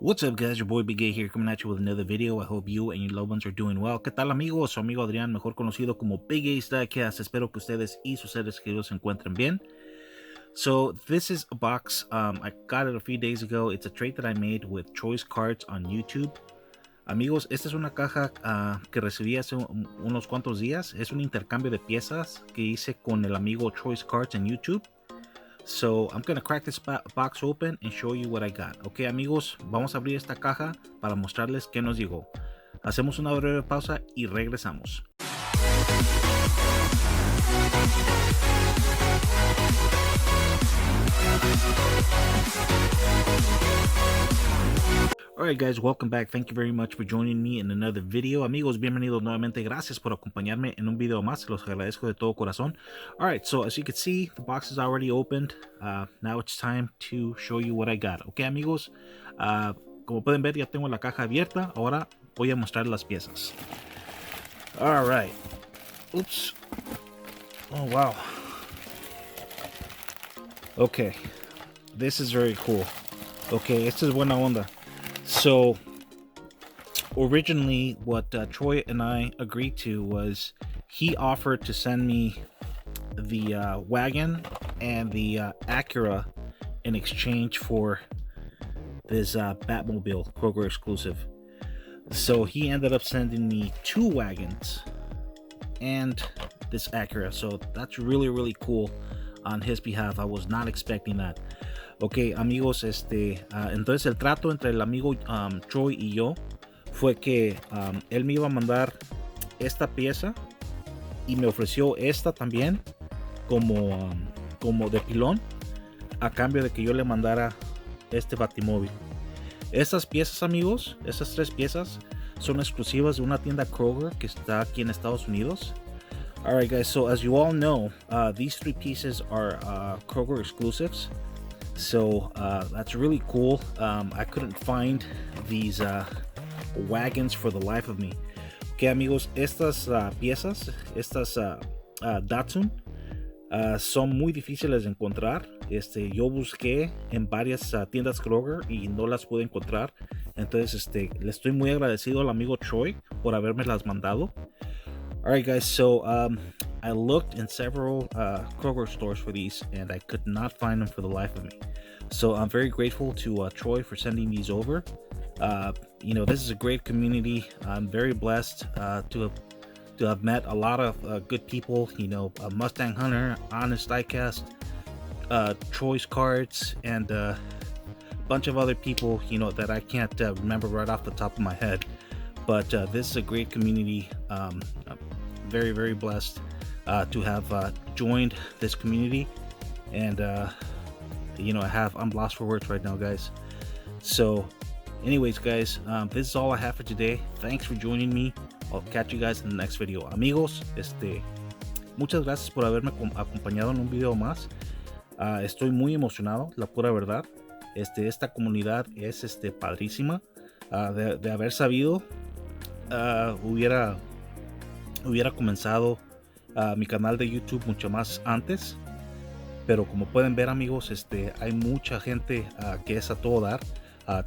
What's up, guys? Your boy Big A here, coming at you with another video. I hope you and your loved ones are doing well. ¿Qué tal, amigos? Su amigo Adrián, mejor conocido como Big A's Diecast. Espero que ustedes y sus seres queridos se encuentren bien. So this is a box. I got it a few days ago. It's a trade that I made with Choice Cards on YouTube. Amigos, esta es una caja que recibí hace unos cuantos días. Es un intercambio de piezas que hice con el amigo Choice Cards en YouTube. So I'm gonna crack this box open and show you what I got. Ok, amigos, vamos a abrir esta caja para mostrarles qué nos llegó. Hacemos una breve pausa y regresamos. Alright, guys, welcome back. Thank you very much for joining me in another video. Amigos, bienvenidos nuevamente. Gracias por acompañarme en un video más. Los agradezco de todo corazón. Alright, so as you can see, the box is already opened. Now it's time to show you what I got. Ok, amigos, como pueden ver, ya tengo la caja abierta. Ahora voy a mostrar las piezas. Alright. Oops. Oh, wow. Okay. This is very cool. Okay, esta es buena onda. So originally what Troy and I agreed to was he offered to send me the wagon and the Acura in exchange for this Batmobile Kroger exclusive. So he ended up sending me 2 wagons and this Acura. So that's really cool on his behalf. I was not expecting that. Ok, amigos, entonces el trato entre el amigo Troy y yo fue que él me iba a mandar esta pieza y me ofreció esta también como de pilón a cambio de que yo le mandara este batimóvil. Estas piezas, amigos, estas 3 piezas son exclusivas de una tienda Kroger que está aquí en Estados Unidos. Alright, guys, so as you all know, these 3 pieces are Kroger exclusives. So that's really cool. I couldn't find these wagons for the life of me. Ok, amigos, estas piezas, estas Datsun, son muy difíciles de encontrar. Yo busqué en varias tiendas Kroger y no las pude encontrar. Entonces, le estoy muy agradecido al amigo Troy por haberme las mandado. Alright, guys, so I looked in several Kroger stores for these and I could not find them for the life of me. So I'm very grateful to Troy for sending these over. You know, this is a great community. I'm very blessed to have met a lot of good people. You know, Mustang Hunter, Honest Diecast, Choice Cards, and a bunch of other people, you know, that I can't remember right off the top of my head. But this is a great community. I'm very blessed to have joined this community, and you know, I'm lost for words right now, guys. So anyways, guys, this is all I have for today. Thanks for joining me. I'll catch you guys in the next video. Amigos, muchas gracias por haberme acompañado en un video más. Estoy muy emocionado, la pura verdad. Esta comunidad es padrísima. De haber sabido, hubiera comenzado mi canal de YouTube mucho más antes, pero como pueden ver, amigos, hay mucha gente que es a todo dar.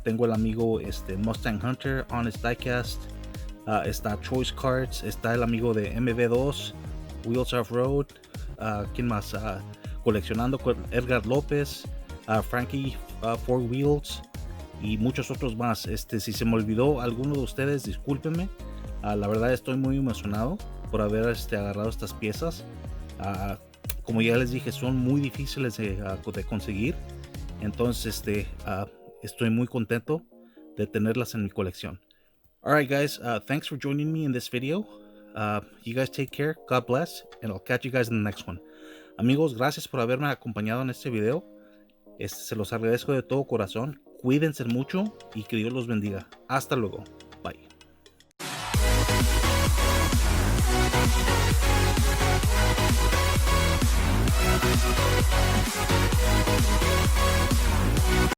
Tengo el amigo Mustang Hunter, Honest Diecast, está Choice Cards, está el amigo de MB2, Wheels Off Road, ¿quién más? Coleccionando con Edgar López, Frankie 4 Wheels y muchos otros más. Si se me olvidó alguno de ustedes, discúlpenme. La verdad estoy muy emocionado por haber agarrado estas piezas. Como ya les dije, son muy difíciles de conseguir. Entonces estoy muy contento de tenerlas en mi colección. Alright, guys, thanks for joining me in this video. You guys take care, God bless, and I'll catch you guys in the next one. Amigos, gracias por haberme acompañado en este video. Se los agradezco de todo corazón. Cuídense mucho y que Dios los bendiga. Hasta luego. Bye.